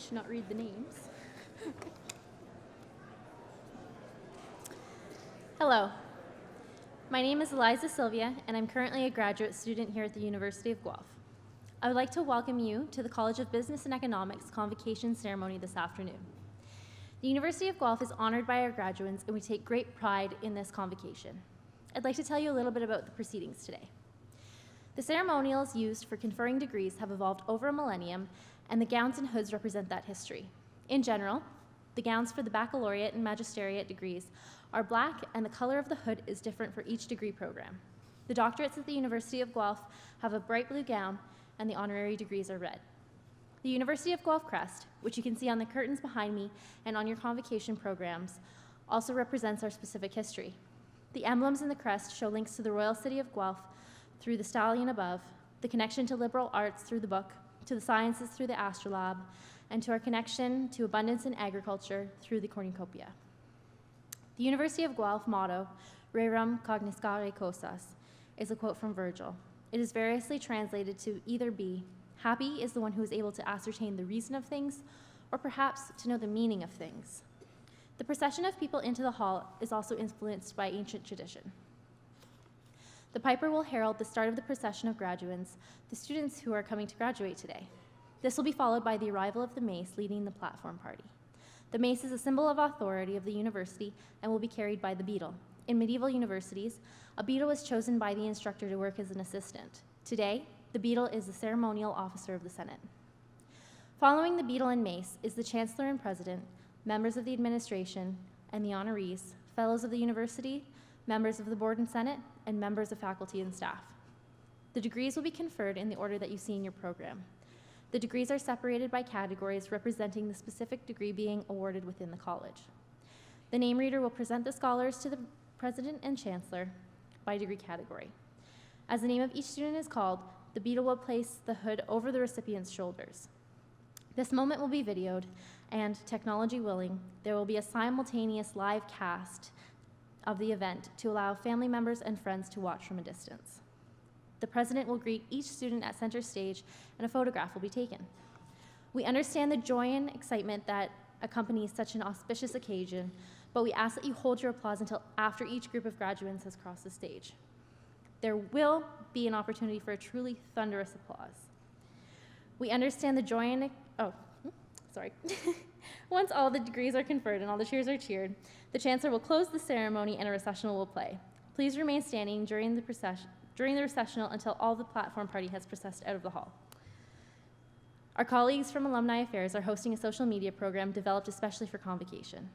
to not read the names. Hello, my name is Eliza Sylvia, and I'm currently a graduate student here at the University of Guelph. I would like to welcome you to the College of Business and Economics convocation ceremony this afternoon. The University of Guelph is honored by our graduates, and we take great pride in this convocation. I'd like to tell you a little bit about the proceedings today. The ceremonials used for conferring degrees have evolved over a millennium, and the gowns and hoods represent that history. In general, the gowns for the baccalaureate and magisteriate degrees are black, and the color of the hood is different for each degree program. The doctorates at the University of Guelph have a bright blue gown, and the honorary degrees are red. The University of Guelph crest, which you can see on the curtains behind me and on your convocation programs, also represents our specific history. The emblems in the crest show links to the royal city of Guelph through the stallion above, the connection to liberal arts through the book, to the sciences through the astrolabe, and to our connection to abundance in agriculture through the cornucopia. The University of Guelph motto, Rerum cognoscere cosas, is a quote from Virgil. It is variously translated to either be, happy is the one who is able to ascertain the reason of things, or perhaps to know the meaning of things. The procession of people into the hall is also influenced by ancient tradition. The piper will herald the start of the procession of graduands, the students who are coming to graduate today. This will be followed by the arrival of the mace leading the platform party. The mace is a symbol of authority of the university and will be carried by the beadle. In medieval universities, a beadle was chosen by the instructor to work as an assistant. Today, the beadle is the ceremonial officer of the Senate. Following the beadle and mace is the chancellor and president, members of the administration, and the honorees, fellows of the university, members of the board and senate, and members of faculty and staff. The degrees will be conferred in the order that you see in your program. The degrees are separated by categories representing the specific degree being awarded within the college. The name reader will present the scholars to the president and chancellor by degree category. As the name of each student is called, the beadle will place the hood over the recipient's shoulders. This moment will be videoed, and technology willing, there will be a simultaneous live cast of the event to allow family members and friends to watch from a distance. The president will greet each student at center stage, and a photograph will be taken. We understand the joy and excitement that accompanies such an auspicious occasion, but we ask that you hold your applause until after each group of graduates has crossed the stage. There will be an opportunity for a truly thunderous applause. We understand the joy and, Once all the degrees are conferred and all the cheers are cheered, the chancellor will close the ceremony and a recessional will play. Please remain standing during the recessional until all the platform party has processed out of the hall. Our colleagues from Alumni Affairs are hosting a social media program developed especially for convocation.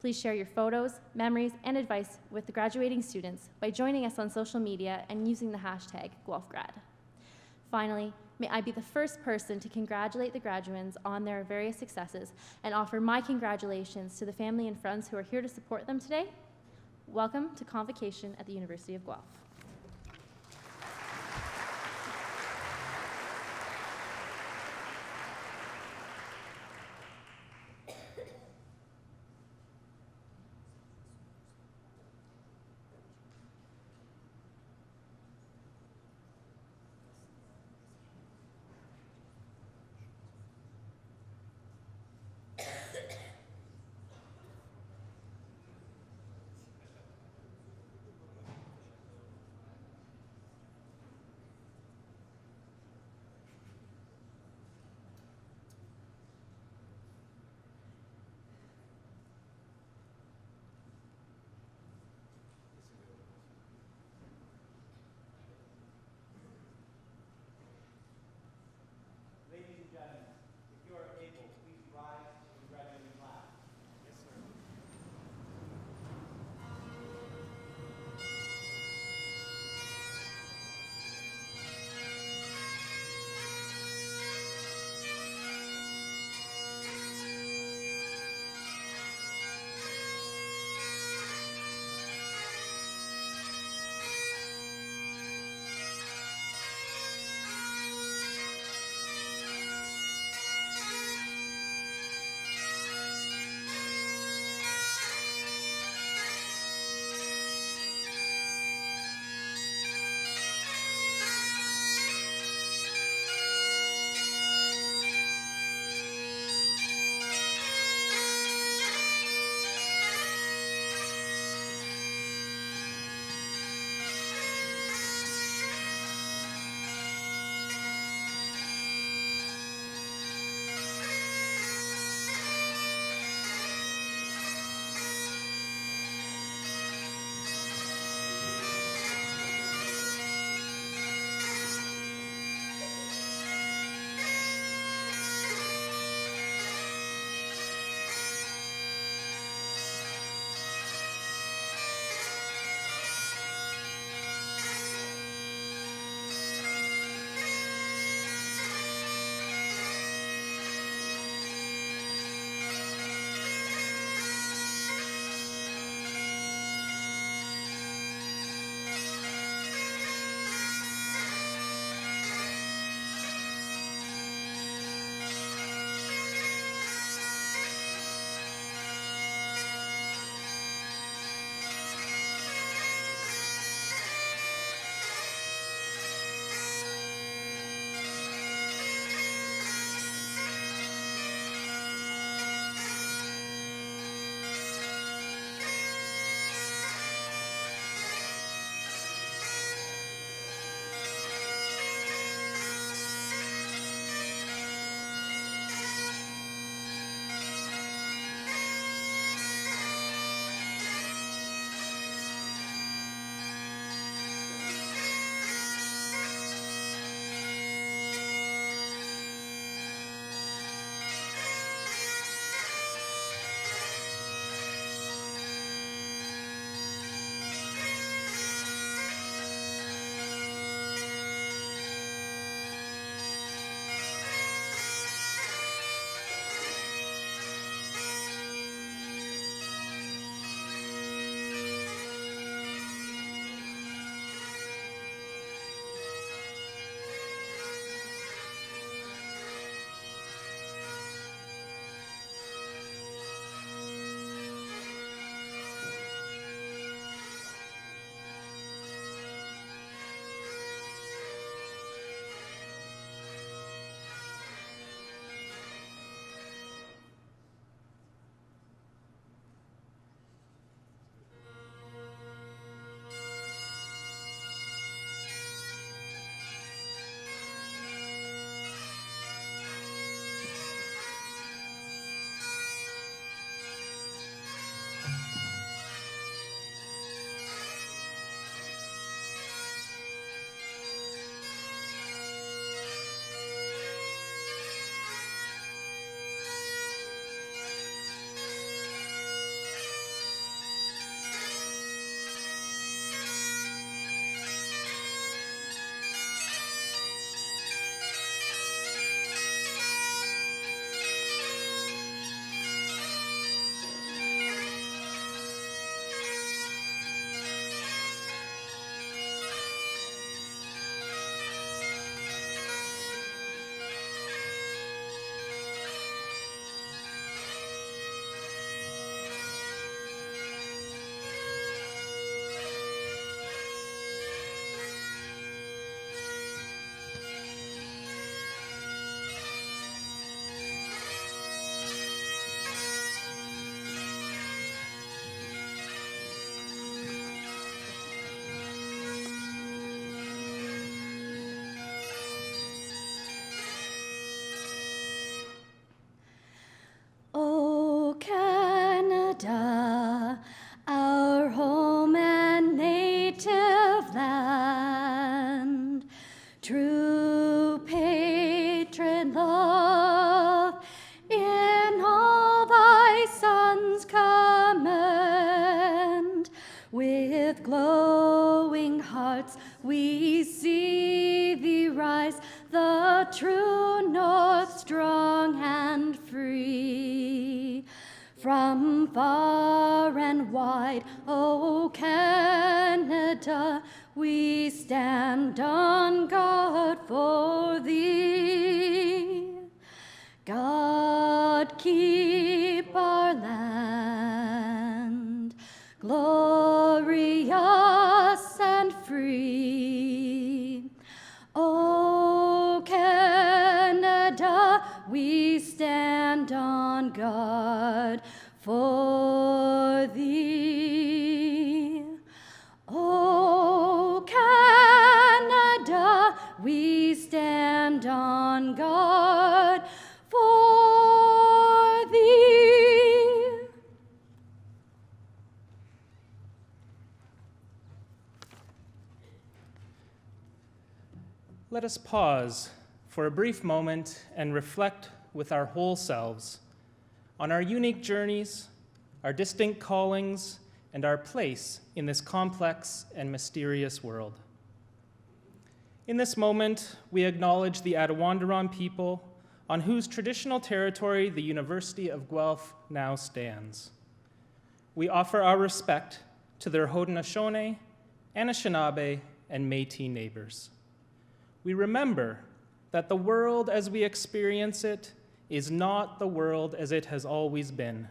Please share your photos, memories, and advice with the graduating students by joining us on social media and using the hashtag GuelphGrad. Finally, may I be the first person to congratulate the graduands on their various successes and offer my congratulations to the family and friends who are here to support them today. Welcome to convocation at the University of Guelph. our home and native land. True patron love in all thy sons commend. With glowing hearts we see thee rise, the true north, strong and free. From far and wide, O Canada, we stand on guard for thee. God keep our land glorious and free. O Canada, we stand on guard for thee. O Canada, we stand on guard for thee. Let us pause for a brief moment and reflect with our whole selves on our unique journeys, our distinct callings, and our place in this complex and mysterious world. In this moment, we acknowledge the Attawandaron people on whose traditional territory the University of Guelph now stands. We offer our respect to their Haudenosaunee, Anishinaabe, and Métis neighbors. We remember that the world as we experience it is not the world as it has always been.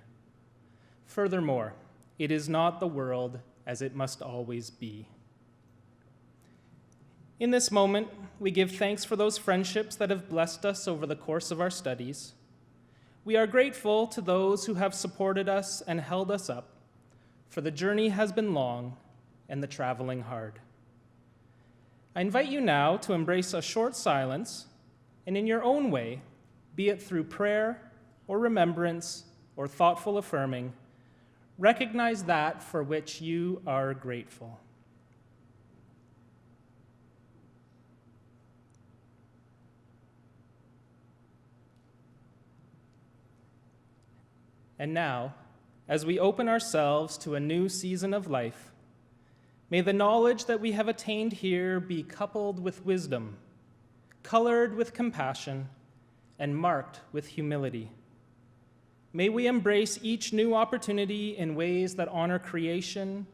Furthermore, it is not the world as it must always be. In this moment, we give thanks for those friendships that have blessed us over the course of our studies. We are grateful to those who have supported us and held us up, for the journey has been long and the traveling hard. I invite you now to embrace a short silence, and in your own way, be it through prayer or remembrance or thoughtful affirming, recognize that for which you are grateful. And now, as we open ourselves to a new season of life, may the knowledge that we have attained here be coupled with wisdom, colored with compassion, and marked with humility. May we embrace each new opportunity in ways that honor creation,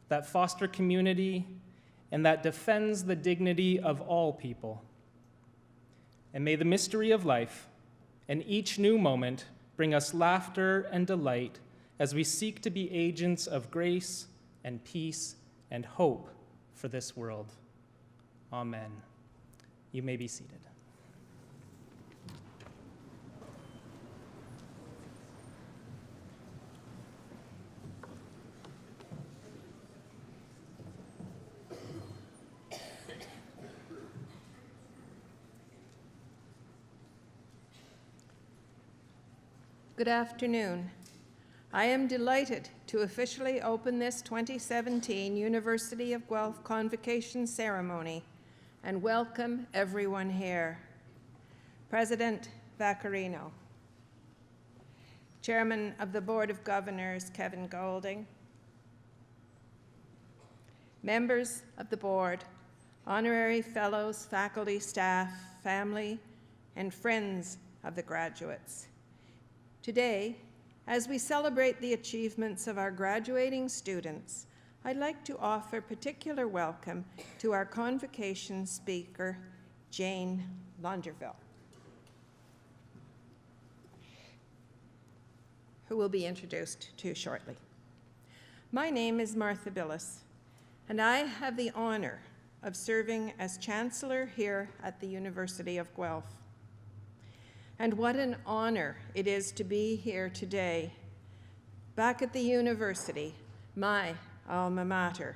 that foster community, and that defends the dignity of all people. And may the mystery of life and each new moment bring us laughter and delight as we seek to be agents of grace and peace and hope for this world. Amen. You may be seated. Good afternoon. I am delighted to officially open this 2017 University of Guelph Convocation Ceremony and welcome everyone here. President Vaccarino, Chairman of the Board of Governors Kevin Golding, members of the board, honorary fellows, faculty, staff, family, and friends of the graduates. Today, as we celebrate the achievements of our graduating students, I'd like to offer particular welcome to our convocation speaker, Jane Londerville, who will be introduced to shortly. My name is Martha Billis, and I have the honor of serving as Chancellor here at the University of Guelph. And what an honor it is to be here today, back at the university, my alma mater.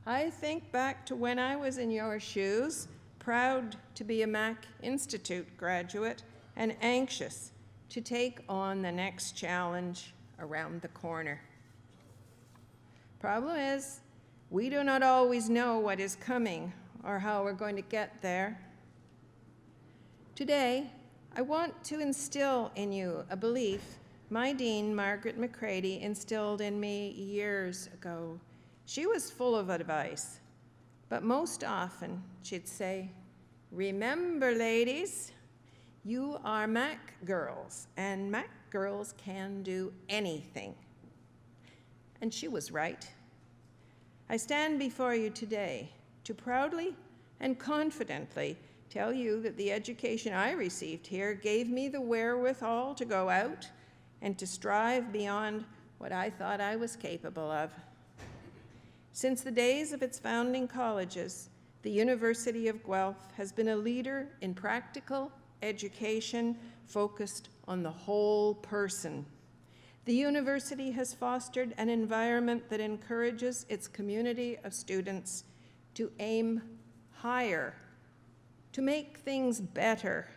I think back to when I was in your shoes, proud to be a Mac Institute graduate and anxious to take on the next challenge around the corner. Problem is, we do not always know what is coming or how we're going to get there. Today, I want to instill in you a belief my dean, Margaret McCready, instilled in me years ago. She was full of advice, but most often she'd say, "Remember, ladies, you are Mac girls, and Mac girls can do anything." And she was right. I stand before you today to proudly and confidently tell you that the education I received here gave me the wherewithal to go out and to strive beyond what I thought I was capable of. Since the days of its founding colleges, the University of Guelph has been a leader in practical education focused on the whole person. The university has fostered an environment that encourages its community of students to aim higher, to make things better,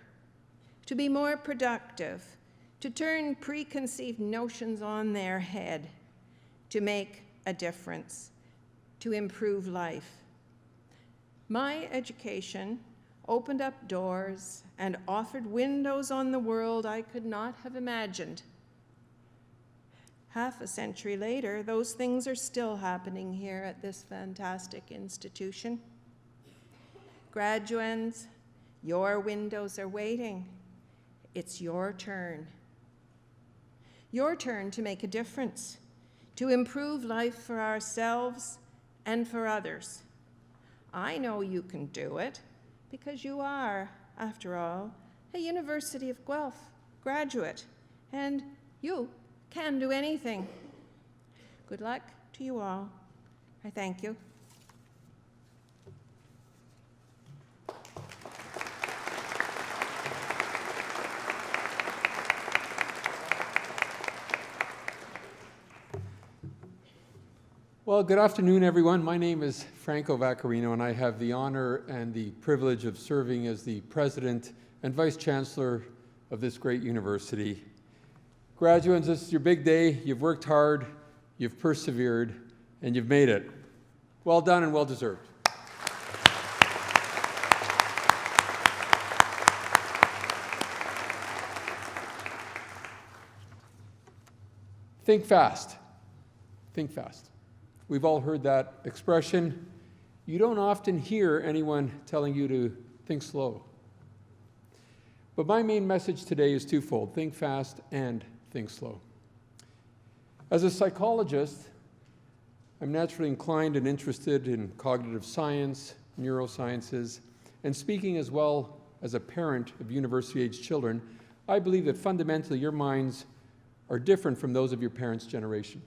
to be more productive, to turn preconceived notions on their head, to make a difference, to improve life. My education opened up doors and offered windows on the world I could not have imagined. Half a century later, those things are still happening here at this fantastic institution. Graduands, your windows are waiting. It's your turn. Your turn to make a difference, to improve life for ourselves and for others. I know you can do it because you are, after all, a University of Guelph graduate, and you can do anything. Good luck to you all. I thank you. Well, good afternoon, everyone. My name is Franco Vaccarino, and I have the honor and the privilege of serving as the president and vice chancellor of this great university. Graduates, this is your big day. You've worked hard, you've persevered, and you've made it. Well done and well deserved. Think fast. Think fast. We've all heard that expression. You don't often hear anyone telling you to think slow. But my main message today is twofold: think fast and think slow. As a psychologist, I'm naturally inclined and interested in cognitive science, neurosciences, and speaking as well as a parent of university-age children, I believe that fundamentally your minds are different from those of your parents' generation.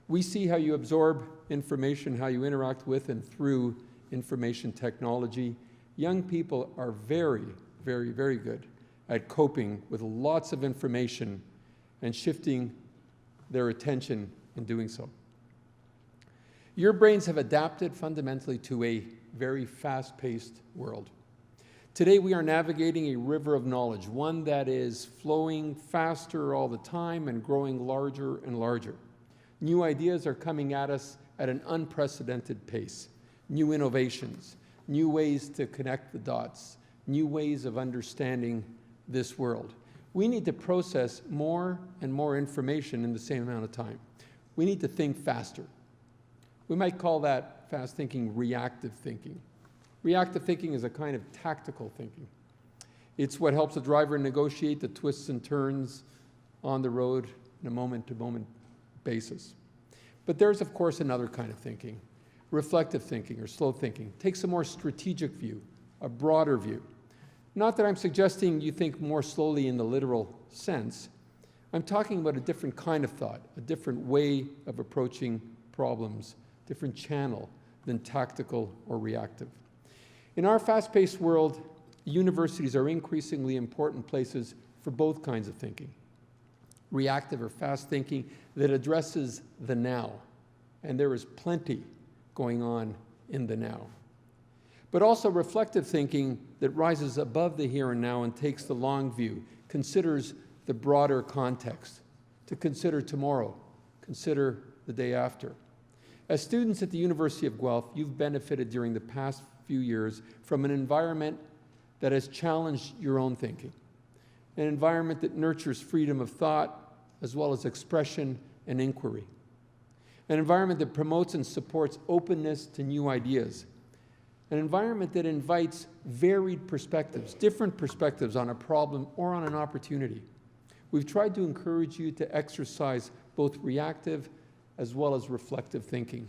We see how you absorb information, how you interact with and through information technology. Young people are very, very, very good at coping with lots of information and shifting their attention in doing so. Your brains have adapted fundamentally to a very fast-paced world. Today we are navigating a river of knowledge, one that is flowing faster all the time and growing larger and larger. New ideas are coming at us at an unprecedented pace. New innovations, new ways to connect the dots, new ways of understanding this world. We need to process more and more information in the same amount of time. We need to think faster. We might call that fast thinking reactive thinking. Reactive thinking is a kind of tactical thinking. It's what helps a driver negotiate the twists and turns on the road on a moment-to-moment basis. But there's, of course, another kind of thinking, reflective thinking or slow thinking. Takes a more strategic view, a broader view. Not that I'm suggesting you think more slowly in the literal sense. I'm talking about a different kind of thought, a different way of approaching problems, different channel than tactical or reactive. In our fast-paced world, universities are increasingly important places for both kinds of thinking. Reactive or fast thinking that addresses the now, and there is plenty going on in the now. But also reflective thinking that rises above the here and now and takes the long view, considers the broader context, to consider tomorrow, consider the day after. As students at the University of Guelph, you've benefited during the past few years from an environment that has challenged your own thinking, an environment that nurtures freedom of thought as well as expression and inquiry, an environment that promotes and supports openness to new ideas, an environment that invites varied perspectives, different perspectives on a problem or on an opportunity. We've tried to encourage you to exercise both reactive as well as reflective thinking.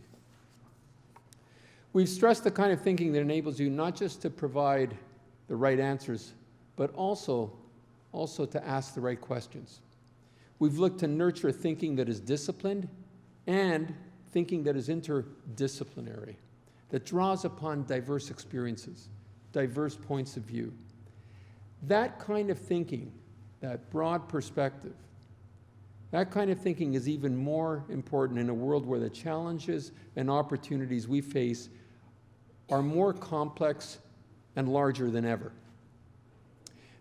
We've stressed the kind of thinking that enables you not just to provide the right answers, but also to ask the right questions. We've looked to nurture thinking that is disciplined and thinking that is interdisciplinary, that draws upon diverse experiences, diverse points of view. That kind of thinking, that broad perspective, that kind of thinking is even more important in a world where the challenges and opportunities we face are more complex and larger than ever.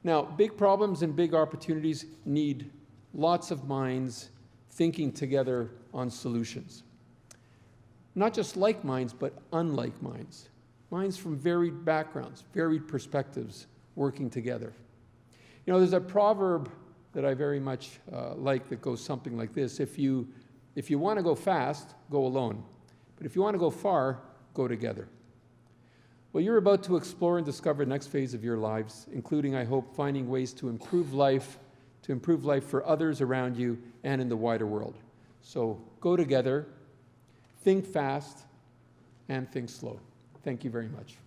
Now, big problems and big opportunities need lots of minds thinking together on solutions. Not just like minds, but unlike minds. Minds from varied backgrounds, varied perspectives working together. You know, there's a proverb that I very much like that goes something like this: if you want to go fast, go alone. But if you want to go far, go together. Well, you're about to explore and discover the next phase of your lives, including, I hope, finding ways to improve life for others around you and in the wider world. So go together, think fast, and think slow. Thank you very much.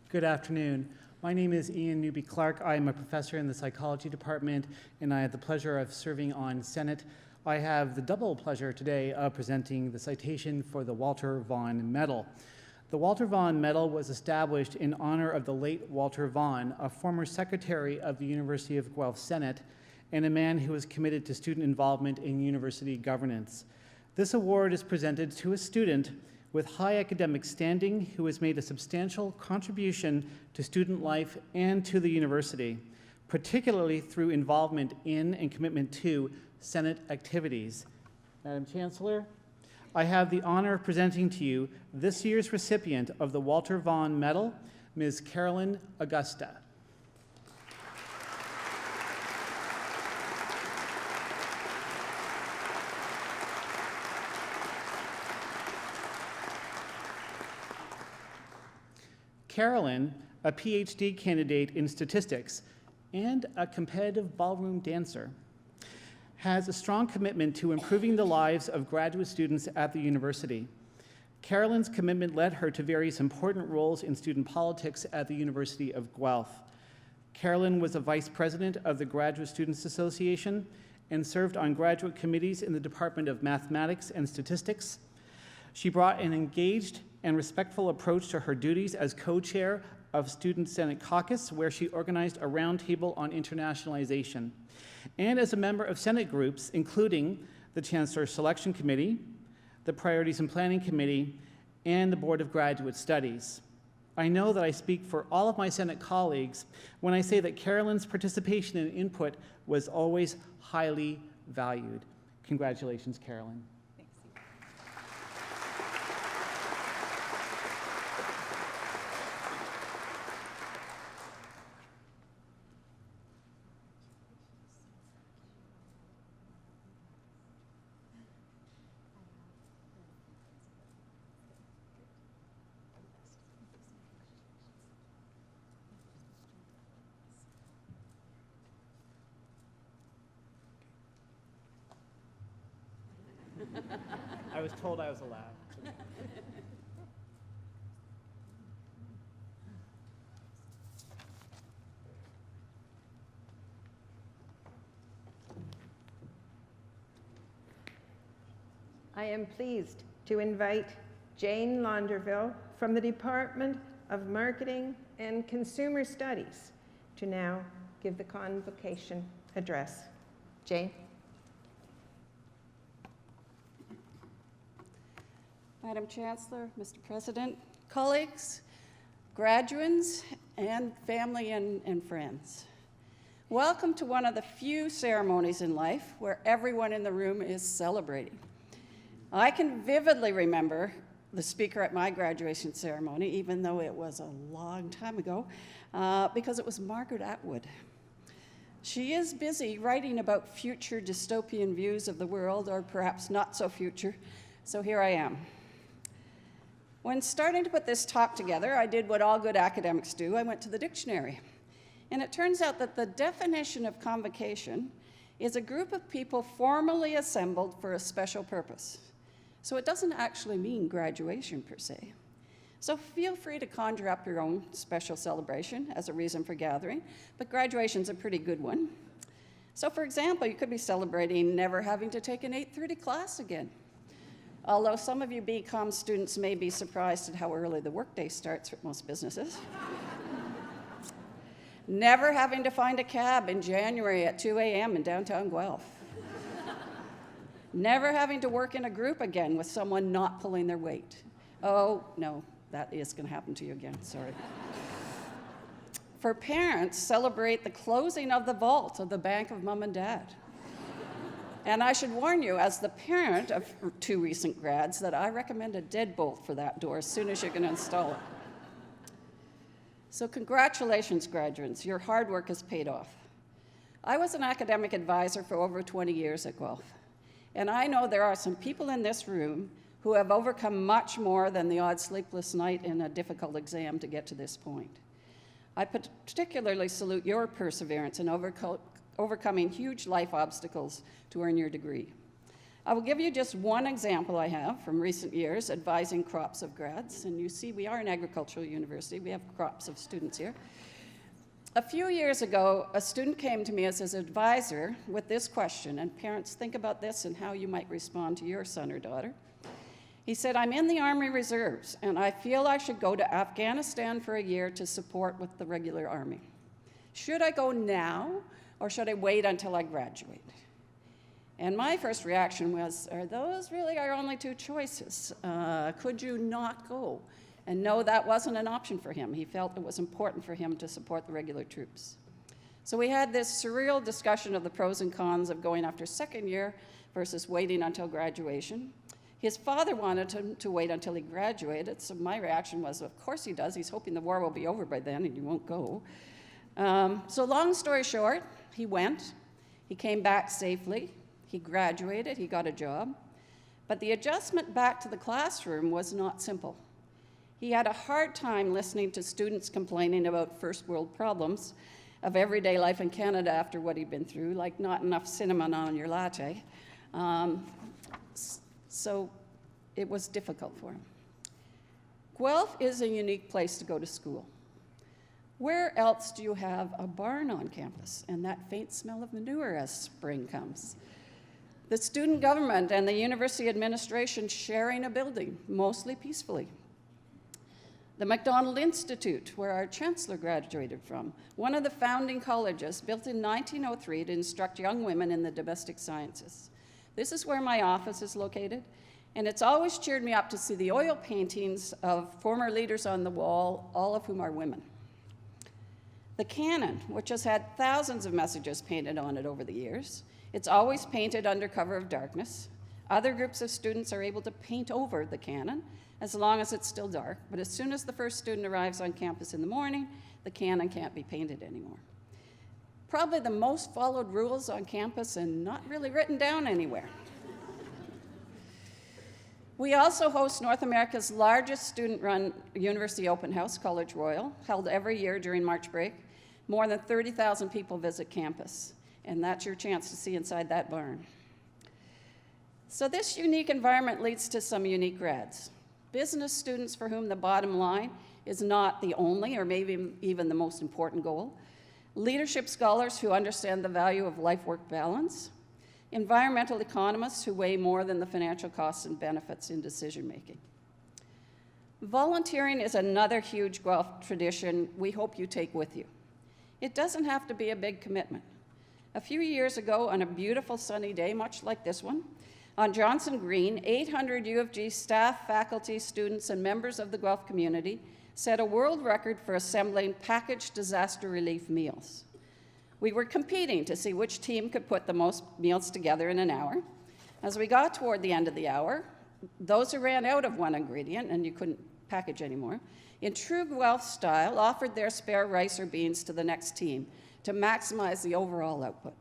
Good afternoon. My name is Ian Newby-Clark. I am a professor in the psychology department, and I have the pleasure of serving on Senate. I have the double pleasure today of presenting the citation for the Walter Vaughan Medal. The Walter Vaughan Medal was established in honor of the late Walter Vaughan, a former secretary of the University of Guelph Senate, and a man who was committed to student involvement in university governance. This award is presented to a student with high academic standing who has made a substantial contribution to student life and to the university, particularly through involvement in and commitment to Senate activities. Madam Chancellor, I have the honor of presenting to you this year's recipient of the Walter Vaughan Medal, Ms. Carolyn Augusta. Carolyn, a PhD candidate in statistics and a competitive ballroom dancer, has a strong commitment to improving the lives of graduate students at the university. Carolyn's commitment led her to various important roles in student politics at the University of Guelph. Carolyn was a vice president of the Graduate Students Association and served on graduate committees in the Department of Mathematics and Statistics. She brought an engaged and respectful approach to her duties as co-chair of Student Senate Caucus, where she organized a roundtable on internationalization, and as a member of Senate groups, including the Chancellor Selection Committee, the Priorities and Planning Committee, and the Board of Graduate Studies. I know that I speak for all of my Senate colleagues when I say that Carolyn's participation and input was always highly valued. Congratulations, Carolyn. I was told I was allowed. I am pleased to invite Jane Launderville from the Department of Marketing and Consumer Studies to now give the convocation address. Jane? Madam Chancellor, Mr. President, colleagues, graduands, and family and friends. Welcome to one of the few ceremonies in life where everyone in the room is celebrating. I can vividly remember the speaker at my graduation ceremony, even though it was a long time ago, because it was Margaret Atwood. She is busy writing about future dystopian views of the world, or perhaps not so future, so here I am. When starting to put this talk together, I did what all good academics do. I went to the dictionary. And it turns out that the definition of convocation is a group of people formally assembled for a special purpose. So it doesn't actually mean graduation per se. So feel free to conjure up your own special celebration as a reason for gathering, but graduation's a pretty good one. So for example, you could be celebrating never having to take an 8:30 class again. Although some of you BCom students may be surprised at how early the workday starts at most businesses. Never having to find a cab in January at 2 a.m. in downtown Guelph. Never having to work in a group again with someone not pulling their weight. Oh, no, that is going to happen to you again, sorry. For parents, celebrate the closing of the vault of the bank of mom and dad. And I should warn you, as the parent of 2 recent grads, that I recommend a deadbolt for that door as soon as you're going to install it. So congratulations, graduates. Your hard work has paid off. I was an academic advisor for over 20 years at Guelph, and I know there are some people in this room who have overcome much more than the odd sleepless night in a difficult exam to get to this point. I particularly salute your perseverance in overcoming huge life obstacles to earn your degree. I will give you just one example I have from recent years advising crops of grads, and you see we are an agricultural university, we have crops of students here. A few years ago, a student came to me as his advisor with this question, and parents, think about this and how you might respond to your son or daughter. He said, I'm in the Army Reserves, and I feel I should go to Afghanistan for a year to support with the regular Army. Should I go now, or should I wait until I graduate? And my first reaction was, are those really our only 2 choices? Could you not go? And no, that wasn't an option for him. He felt it was important for him to support the regular troops. So we had this surreal discussion of the pros and cons of going after second year versus waiting until graduation. His father wanted him to wait until he graduated, so my reaction was, of course he does. He's hoping the war will be over by then and he won't go. So long story short, he went. He came back safely. He graduated, he got a job, but the adjustment back to the classroom was not simple. He had a hard time listening to students complaining about first world problems of everyday life in Canada after what he'd been through, like not enough cinnamon on your latte. So it was difficult for him. Guelph is a unique place to go to school. Where else do you have a barn on campus and that faint smell of manure as spring comes? The student government and the university administration sharing a building, mostly peacefully. The MacDonald Institute, where our chancellor graduated from, one of the founding colleges built in 1903 to instruct young women in the domestic sciences. This is where my office is located, and it's always cheered me up to see the oil paintings of former leaders on the wall, all of whom are women. The Canon, which has had thousands of messages painted on it over the years, it's always painted under cover of darkness. Other groups of students are able to paint over the Canon as long as it's still dark, but as soon as the first student arrives on campus in the morning, the Canon can't be painted anymore. Probably the most followed rules on campus and not really written down anywhere. We also host North America's largest student-run university open house, College Royal, held every year during March break. More than 30,000 people visit campus, and that's your chance to see inside that barn. So this unique environment leads to some unique grads. Business students for whom the bottom line is not the only or maybe even the most important goal. Leadership scholars who understand the value of life-work balance. Environmental economists who weigh more than the financial costs and benefits in decision-making. Volunteering is another huge Guelph tradition we hope you take with you. It doesn't have to be a big commitment. A few years ago, on a beautiful sunny day, much like this one, on Johnson Green, 800 U of G staff, faculty, students, and members of the Guelph community set a world record for assembling packaged disaster relief meals. We were competing to see which team could put the most meals together in an hour. As we got toward the end of the hour, those who ran out of one ingredient and you couldn't package anymore, in true Guelph style, offered their spare rice or beans to the next team to maximize the overall output.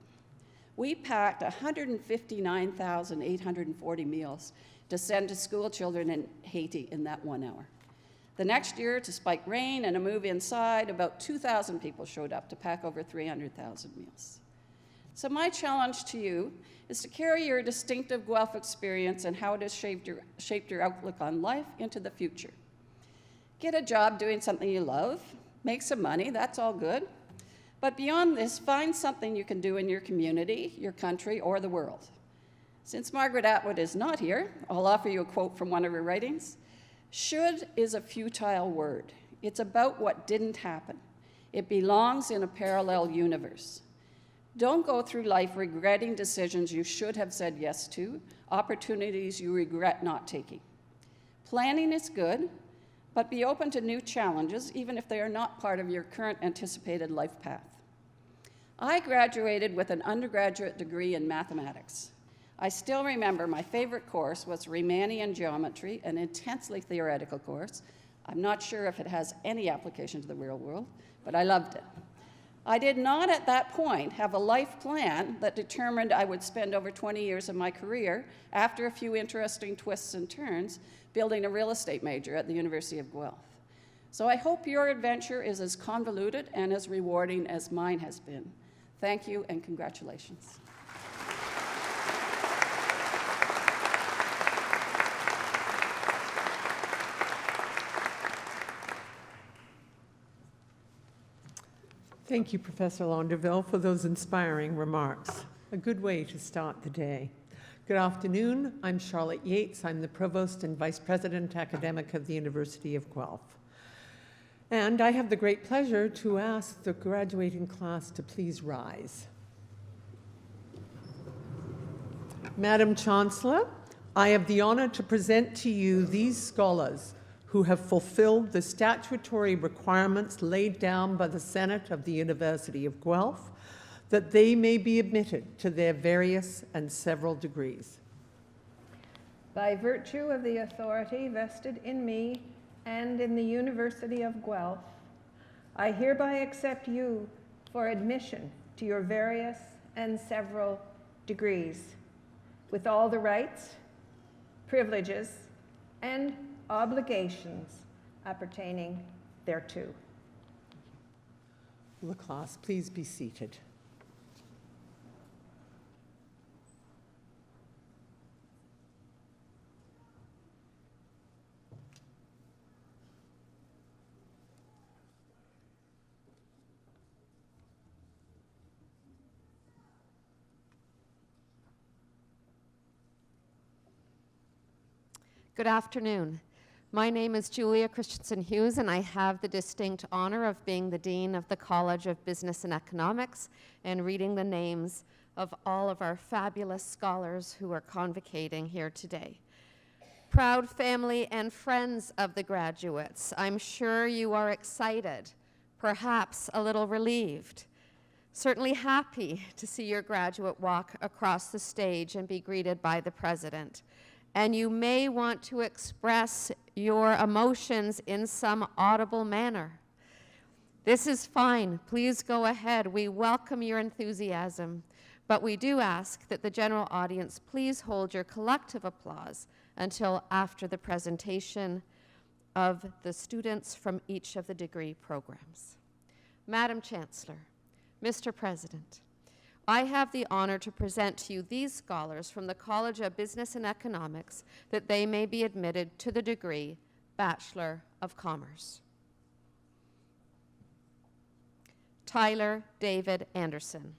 We packed 159,840 meals to send to school children in Haiti in that 1 hour. The next year, to spike rain and a move inside, about 2,000 people showed up to pack over 300,000 meals. So my challenge to you is to carry your distinctive Guelph experience and how it has shaped your outlook on life into the future. Get a job doing something you love, make some money, that's all good. But beyond this, find something you can do in your community, your country, or the world. Since Margaret Atwood is not here, I'll offer you a quote from one of her writings. Should is a futile word. It's about what didn't happen. It belongs in a parallel universe. Don't go through life regretting decisions you should have said yes to, opportunities you regret not taking. Planning is good, but be open to new challenges, even if they are not part of your current anticipated life path. I graduated with an undergraduate degree in mathematics. I still remember my favorite course was Riemannian geometry, an intensely theoretical course. I'm not sure if it has any application to the real world, but I loved it. I did not at that point have a life plan that determined I would spend over 20 years of my career, after a few interesting twists and turns, building a real estate major at the University of Guelph. So I hope your adventure is as convoluted and as rewarding as mine has been. Thank you and congratulations. Thank you, Professor Londerville, for those inspiring remarks. A good way to start the day. Good afternoon. I'm Charlotte Yates. I'm the Provost and Vice President Academic of the University of Guelph. And I have the great pleasure to ask the graduating class to please rise. Madam Chancellor, I have the honor to present to you these scholars who have fulfilled the statutory requirements laid down by the Senate of the University of Guelph, that they may be admitted to their various and several degrees. By virtue of the authority vested in me and in the University of Guelph, I hereby accept you for admission to your various and several degrees, with all the rights, privileges, and obligations appertaining thereto. Will the class please be seated? Good afternoon. My name is Julia Christensen Hughes, and I have the distinct honor of being the Dean of the College of Business and Economics and reading the names of all of our fabulous scholars who are convocating here today. Proud family and friends of the graduates, I'm sure you are excited, perhaps a little relieved, certainly happy to see your graduate walk across the stage and be greeted by the President. And you may want to express your emotions in some audible manner. This is fine. Please go ahead. We welcome your enthusiasm, but we do ask that the general audience please hold your collective applause until after the presentation of the students from each of the degree programs. Madam Chancellor, Mr. President, I have the honor to present to you these scholars from the College of Business and Economics that they may be admitted to the degree Bachelor of Commerce. Tyler David Anderson.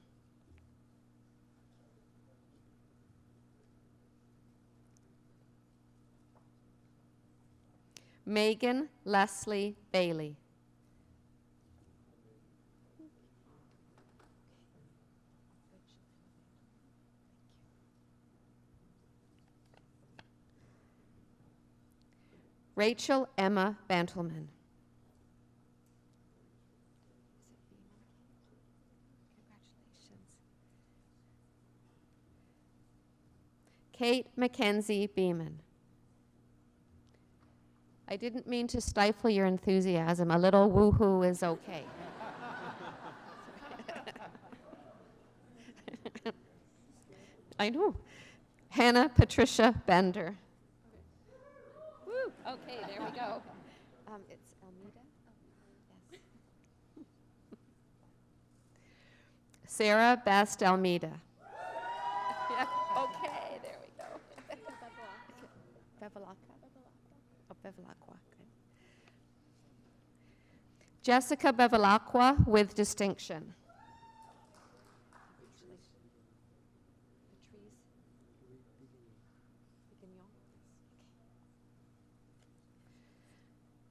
Megan Leslie Bailey. Rachel Emma Bantelman. Kate Mackenzie Beeman. I didn't mean to stifle your enthusiasm. A little woohoo is okay. I know. Hannah Patricia Bender. Woo! Okay, there we go. It's Almeida? Yes. Sarah Best Almeida. Yeah, okay, there we go. Bevilacqua. Oh, Bevilacqua. Okay. Jessica Bevilacqua with distinction.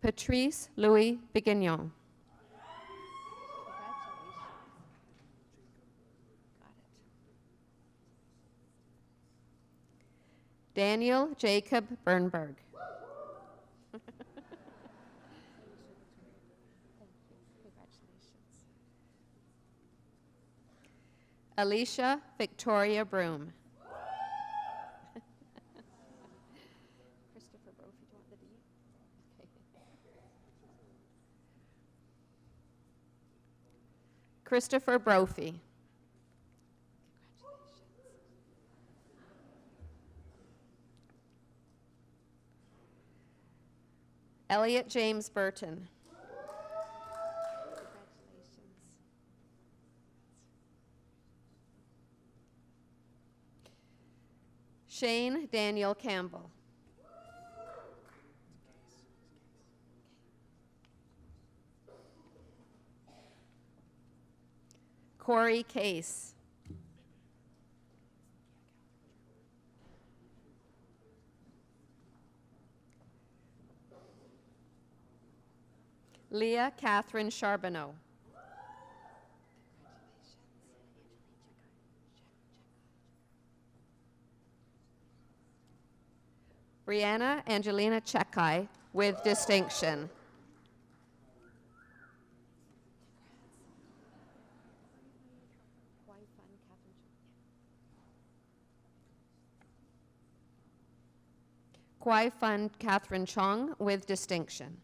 Patrice Louis Bigignon. Daniel Jacob Bernberg. Alicia Victoria Broom. Christopher Brophy, do you want the D? Okay. Christopher Brophy. Elliot James Burton. Shane Daniel Campbell. Corey Case. Leah Catherine Charbonneau. Brianna Angelina Chekai with distinction. Kwai Fun Catherine Chong with distinction.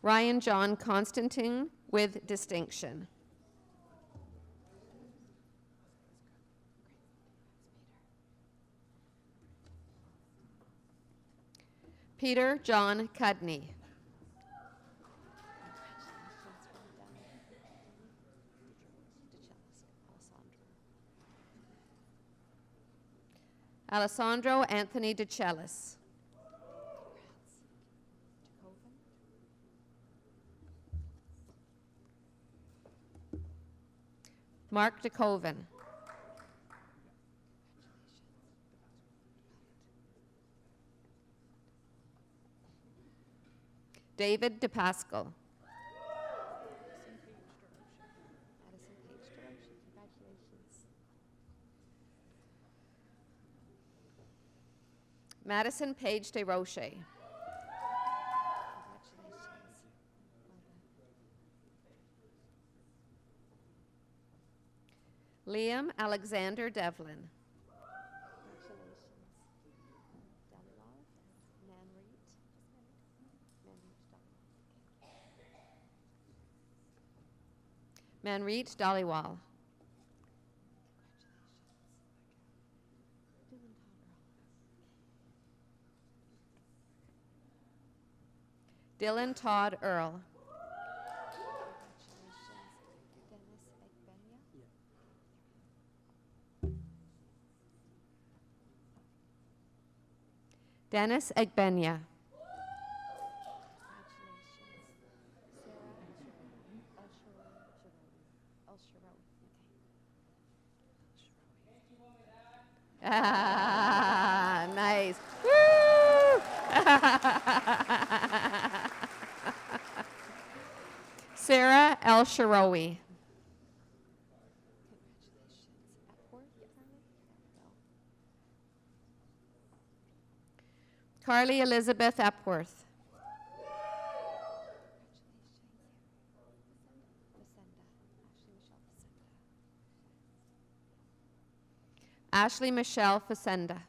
Ryan John Constantine with distinction. Peter John Cudney. Alessandro Anthony DeCellis. Mark DeCoven. David DePascal. Madison Page de Roche. Liam Alexander Devlin. Manreet Dhaliwal. Dylan Todd Earl. Dennis Egbenya. Ah, nice. Woo! Sarah El Sharowi. Carly Elizabeth Epworth. Ashley Michelle Facenda.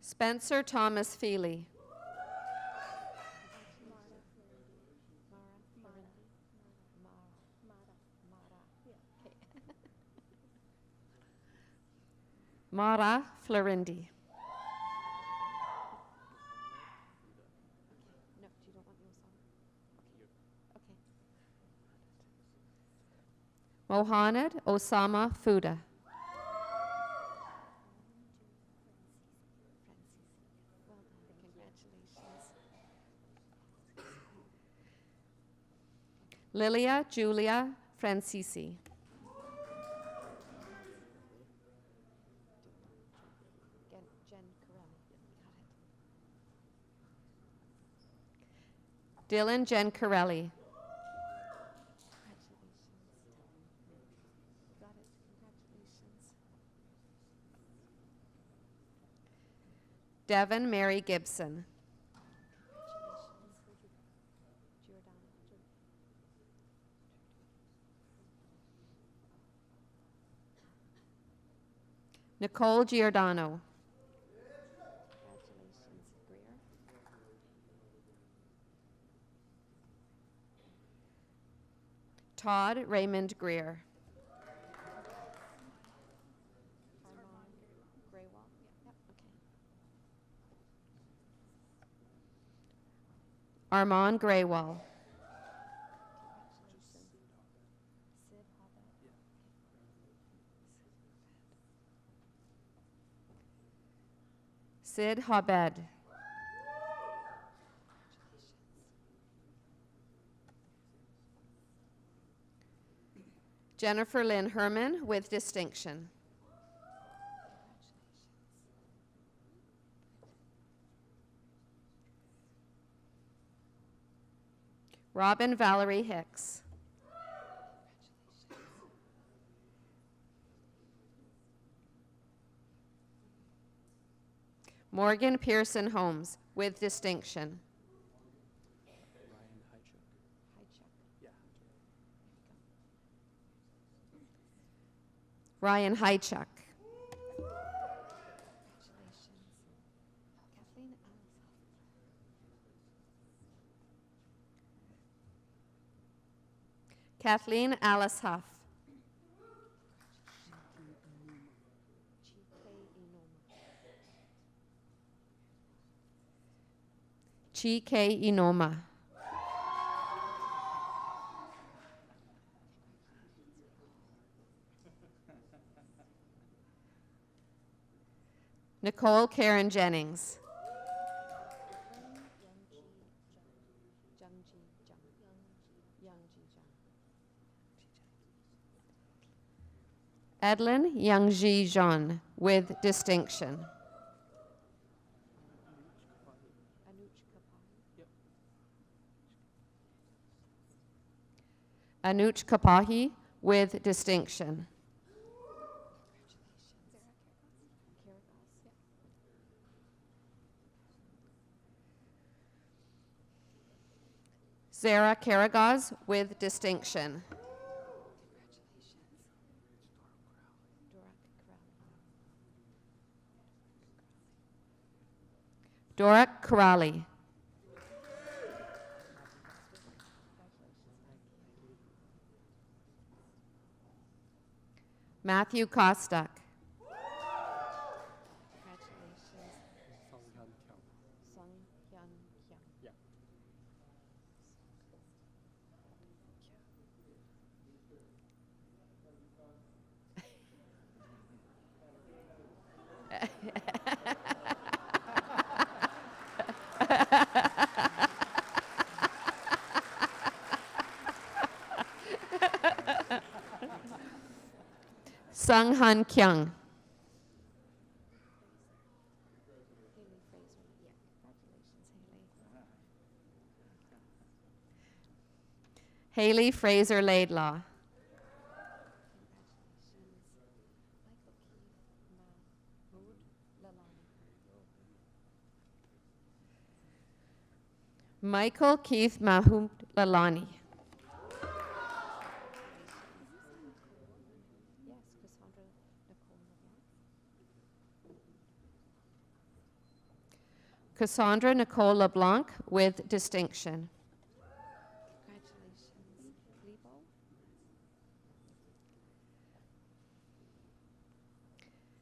Spencer Thomas Feely. Mara Florindi. No, you don't want your song? Okay. Mohamed Osama Fuda. Lilia Julia Francisi. Dylan Jen Corelli. Devon Mary Gibson. Nicole Giordano. Todd Raymond Greer. Armand Graywall. Sid Habed. Jennifer Lynn Herman with distinction. Robin Valerie Hicks. Morgan Pearson Holmes with distinction. Ryan Hychuk. Kathleen Alice Huff. Chike Inoma. Nicole Karen Jennings. Edlin Youngji Jean with distinction. Anuj Kapahi with distinction. Zara Karagaz with distinction. Dorak Karali. Matthew Kostak. Sung Han Kyung. Haley Fraser Laidlaw. Michael Keith Mahood Lalani. Cassandra Nicole LeBlanc with distinction.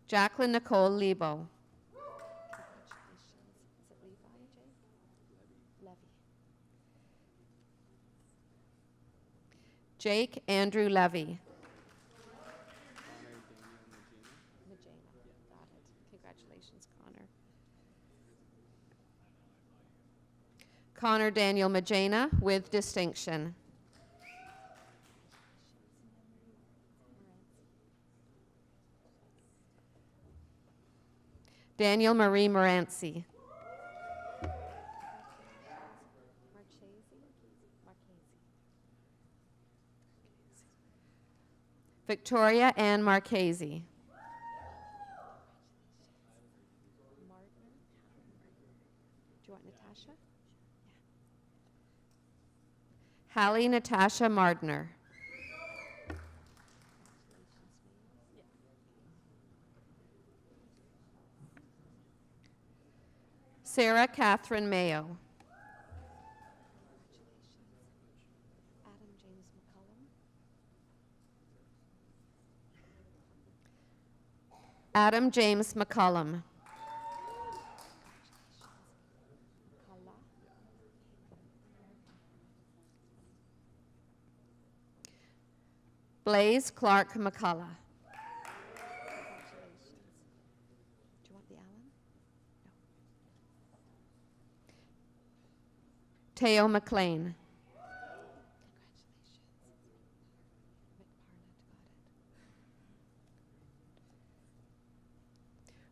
Jacqueline Nicole Lebo. Jake Andrew Levy. Congratulations, Connor. Connor Daniel Magena with distinction. Daniel Marie Moranci. Victoria Ann Marchese. Do you want Natasha? Yeah. Hallie Natasha Mardner. Sarah Catherine Mayo. Adam James McCullum. Blaze Clark McCullough. Do you want the Allen? No. Teo McLean.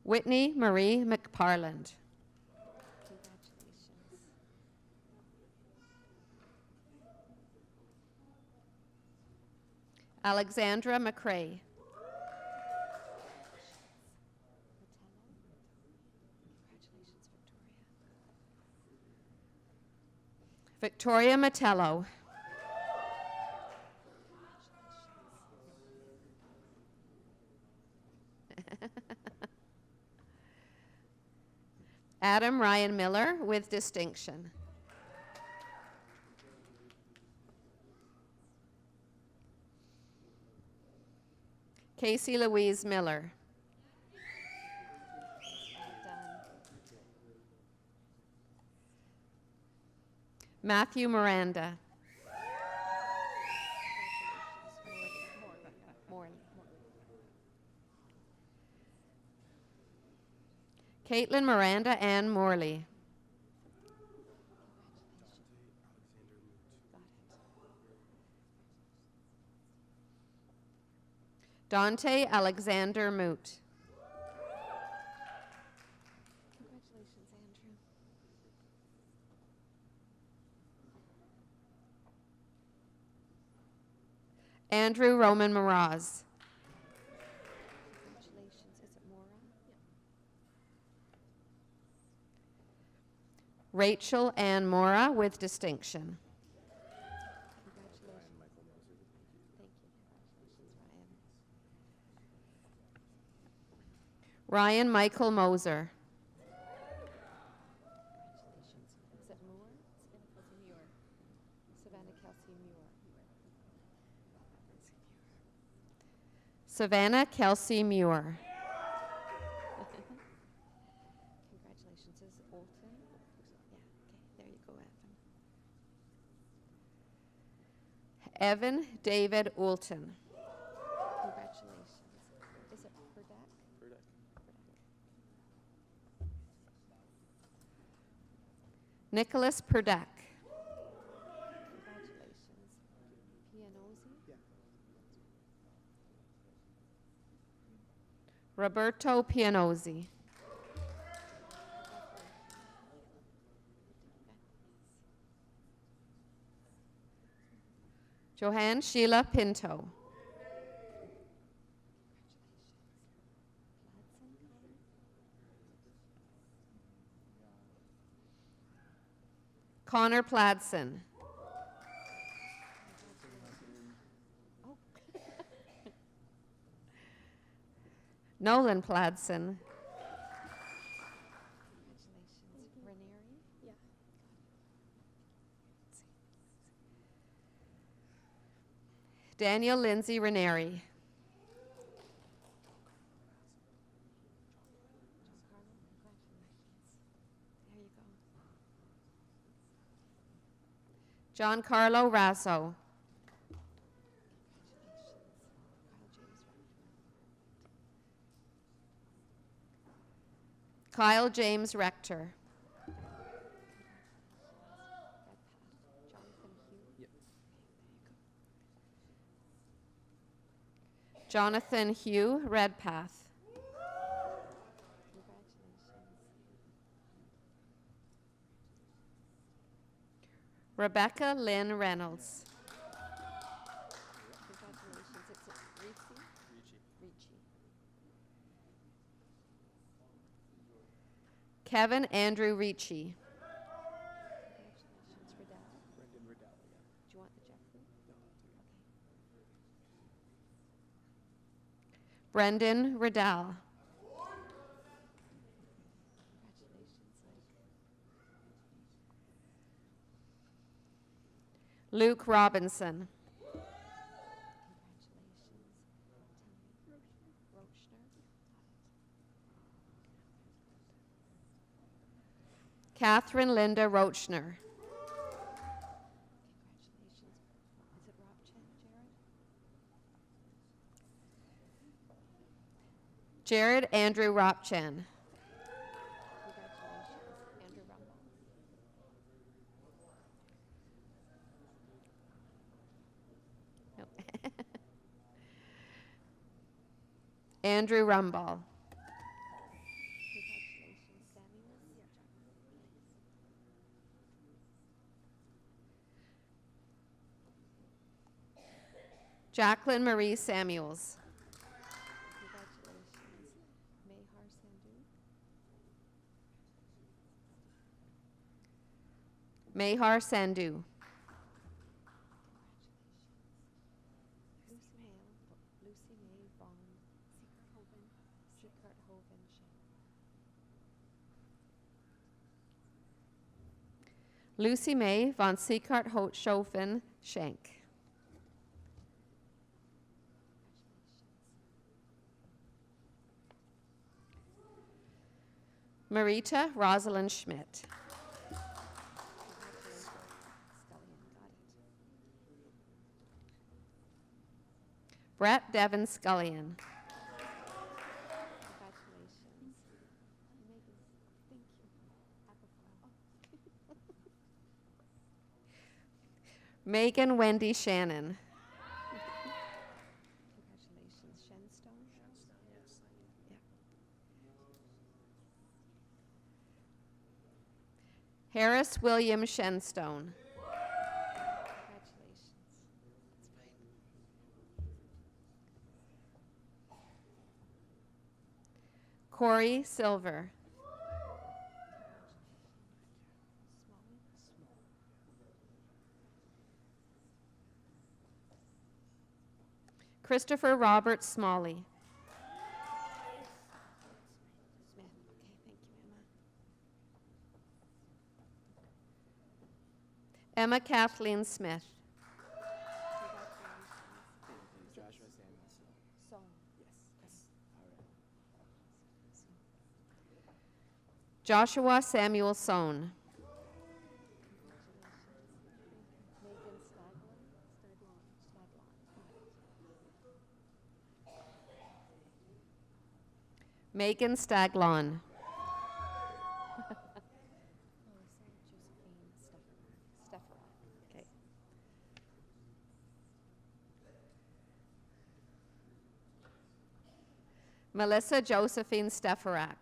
Whitney Marie McParland. Alexandra McCrae. Victoria Metello. Adam Ryan Miller with distinction. Casey Louise Miller. Matthew Miranda. Caitlin Miranda Ann Morley. Dante Alexander Moot. Congratulations, Andrew. Andrew Roman Miraz. Congratulations. Is it Mora? Yeah. Rachel Ann Mora with distinction. Ryan Michael Moser. Is it Moore? Savannah Kelsey Muir. Savannah Kelsey Muir. Congratulations. Is it Olton? Yeah, okay, there you go, Evan. Evan David Olton. Congratulations. Is it Burdeck? Nicholas Purdak. Congratulations. Pianozzi? Yeah. Roberto Pianozzi. Johanne Sheila Pinto. Connor Pladson. Oh. Nolan Pladson. Congratulations. Daniel Lindsay Ranieri. Giancarlo Rasso. Kyle James Rector. Jonathan Hugh Redpath. Rebecca Lynn Reynolds. Kevin Andrew Ricci. Brendan Riddell. Luke Robinson. Catherine Linda Rochner. Jared Andrew Ropchan. Andrew Rumball. Jacqueline Marie Samuels. Mehar Sandhu. Lucy May von Siekert Schofen Schenk. Marita Rosalind Schmidt. Brett Devon Scullion. Megan Wendy Shannon. Harris William Shenstone. Corey Silver. Christopher Robert Smalley. Emma Kathleen Smith. Joshua Samuel Sohn. Megan Staglon. Okay. Melissa Josephine Stefarak.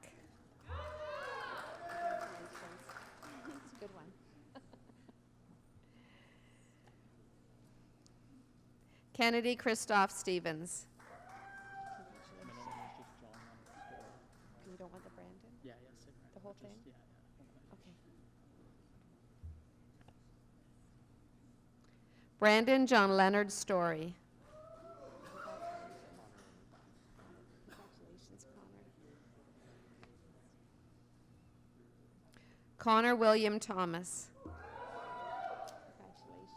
That's a good one. Kennedy Christoph Stevens. You don't want the Brandon? Yeah, yes. The whole thing? Yeah. Okay. Brandon John Leonard Story. Congratulations, Connor. Connor William Thomas. Congratulations.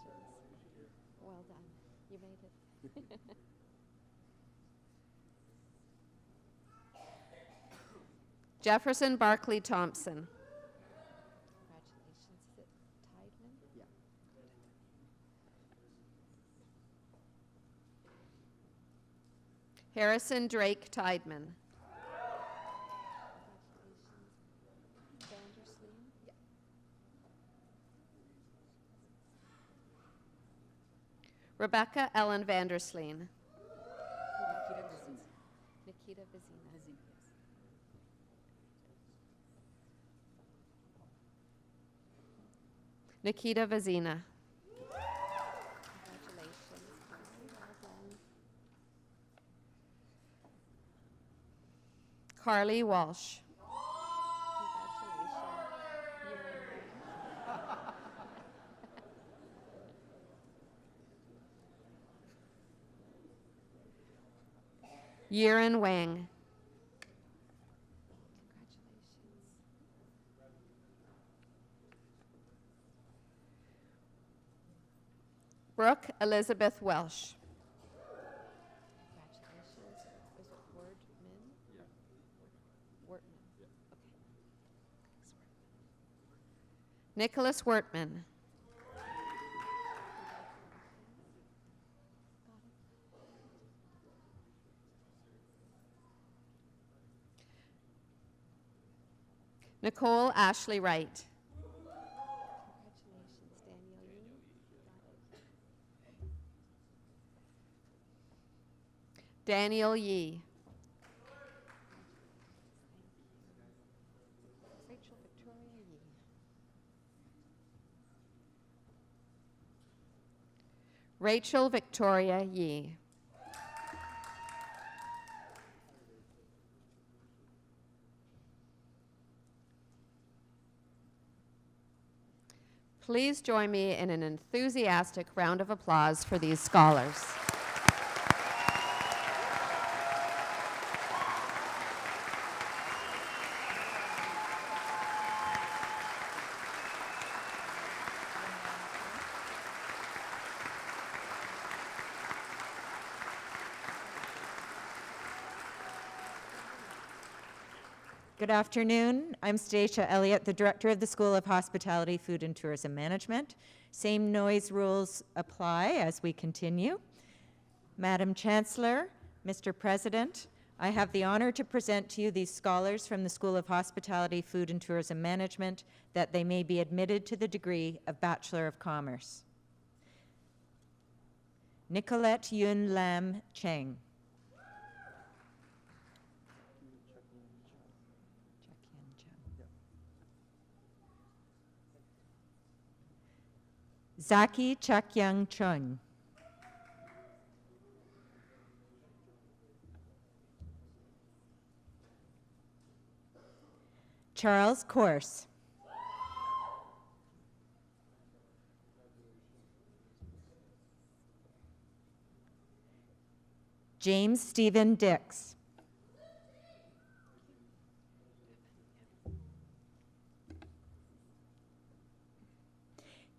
Well done. You made it. Jefferson Barkley Thompson. Congratulations. Is it Tideman? Yeah. Harrison Drake Tideman. Rebecca Ellen Vandersleen. Nikita Vizina. Nikita Vizina. Congratulations. Well done. Carly Walsh. Yiren Wang. Brooke Elizabeth Welsh. Congratulations. Is it Wordman? Yeah. Wortman. Yeah. Okay. Nicholas Wortman. Nicole Ashley Wright. Congratulations, Daniel Yee. Daniel Yee. Rachel Victoria Yee. Rachel Victoria Yee. Please join me in an enthusiastic round of applause for these scholars. Good afternoon. I'm Stacia Elliott, the Director of the School of Hospitality, Food and Tourism Management. Same noise rules apply as we continue. Madam Chancellor, Mr. President, I have the honor to present to you these scholars from the School of Hospitality, Food and Tourism Management that they may be admitted to the degree of Bachelor of Commerce. Nicolette Yun Lam Cheng. Zaki Chakyang Chung. Charles Corse. James Stephen Dix.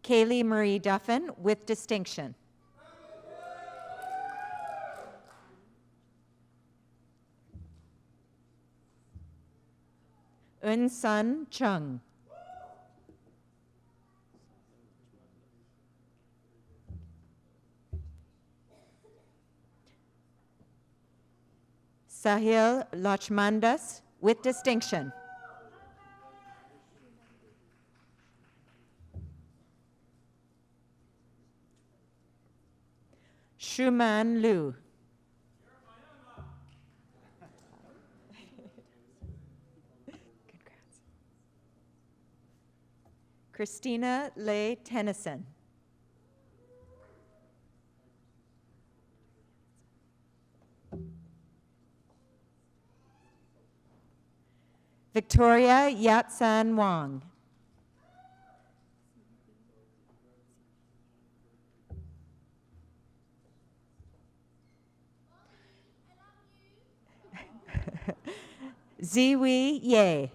Kaylee Marie Duffin with distinction. Un Sun Chung. Sahil Lachmandas with distinction. Shuman Liu. Congrats. Christina Leigh Tennyson. Victoria Yatsan Wong. Ziwi Ye.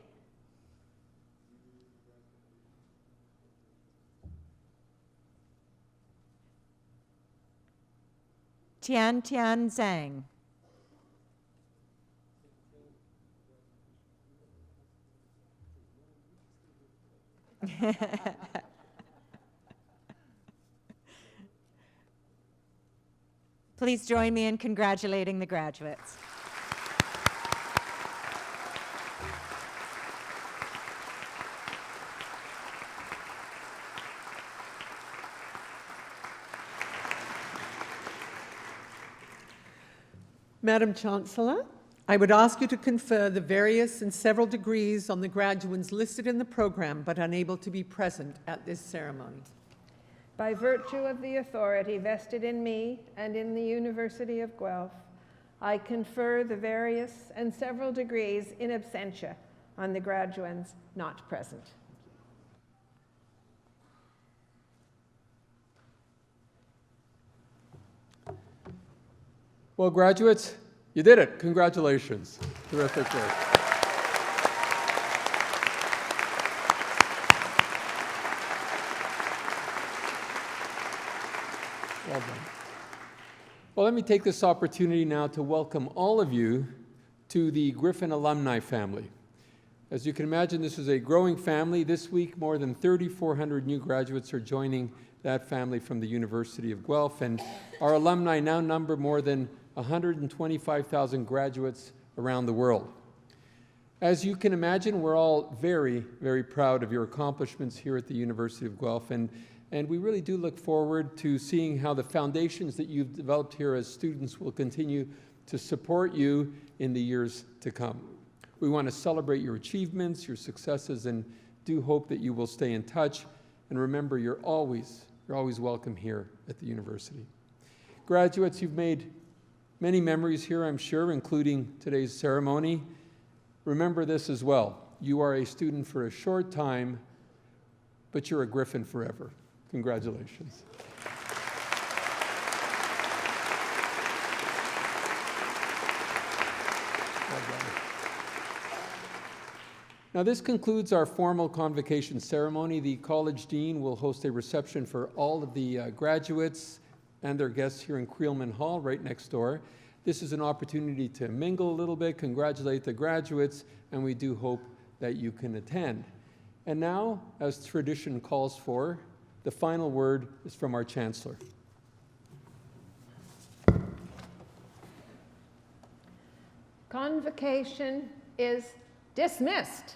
Tian Tian Zhang. Please join me in congratulating the graduates. Madam Chancellor, I would ask you to confer the various and several degrees on the graduates listed in the program but unable to be present at this ceremony. By virtue of the authority vested in me and in the University of Guelph, I confer the various and several degrees in absentia on the graduands not present. Well, graduates, you did it. Congratulations. Terrific work. Well done. Well, let me take this opportunity now to welcome all of you to the Griffin alumni family. As you can imagine, this is a growing family. This week, more than 3,400 new graduates are joining that family from the University of Guelph, and our alumni now number more than 125,000 graduates around the world. As you can imagine, we're all very, very proud of your accomplishments here at the University of Guelph, and we really do look forward to seeing how the foundations that you've developed here as students will continue to support you in the years to come. We want to celebrate your achievements, your successes, and do hope that you will stay in touch. And remember, you're always welcome here at the university. Graduates, you've made many memories here, I'm sure, including today's ceremony. Remember this as well. You are a student for a short time, but you're a Griffin forever. Congratulations. Well done. Now, this concludes our formal convocation ceremony. The College Dean will host a reception for all of the graduates and their guests here in Creelman Hall, right next door. This is an opportunity to mingle a little bit, congratulate the graduates, and we do hope that you can attend. And now, as tradition calls for, the final word is from our Chancellor. Convocation is dismissed.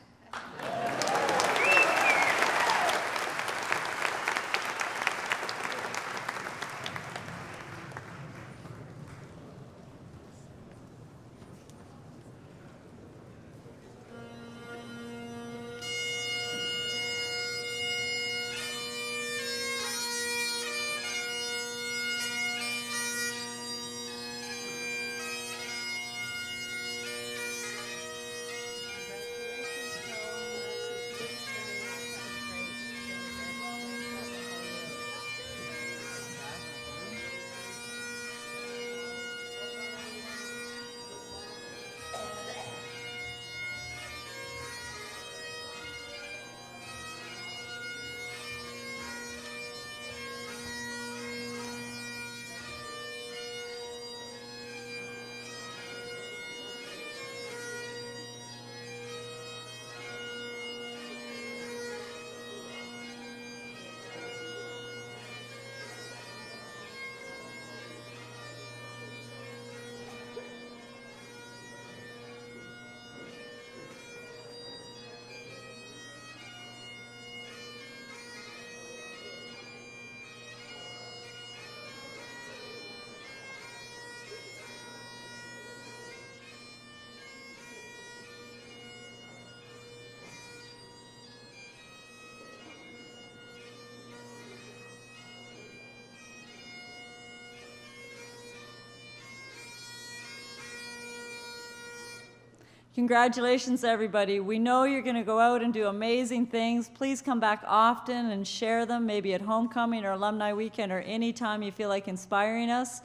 Congratulations, everybody. We know you're going to go out and do amazing things. Please come back often and share them, maybe at homecoming or alumni weekend or any time you feel like inspiring us.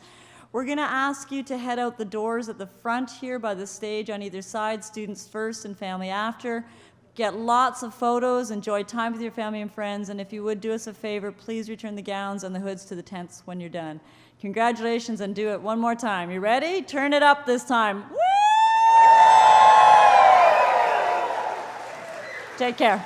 We're going to ask you to head out the doors at the front here by the stage on either side, students first and family after. Get lots of photos, enjoy time with your family and friends, and if you would do us a favor, please return the gowns and the hoods to the tents when you're done. Congratulations, and do it one more time. You ready? Turn it up this time. Woo! Take care.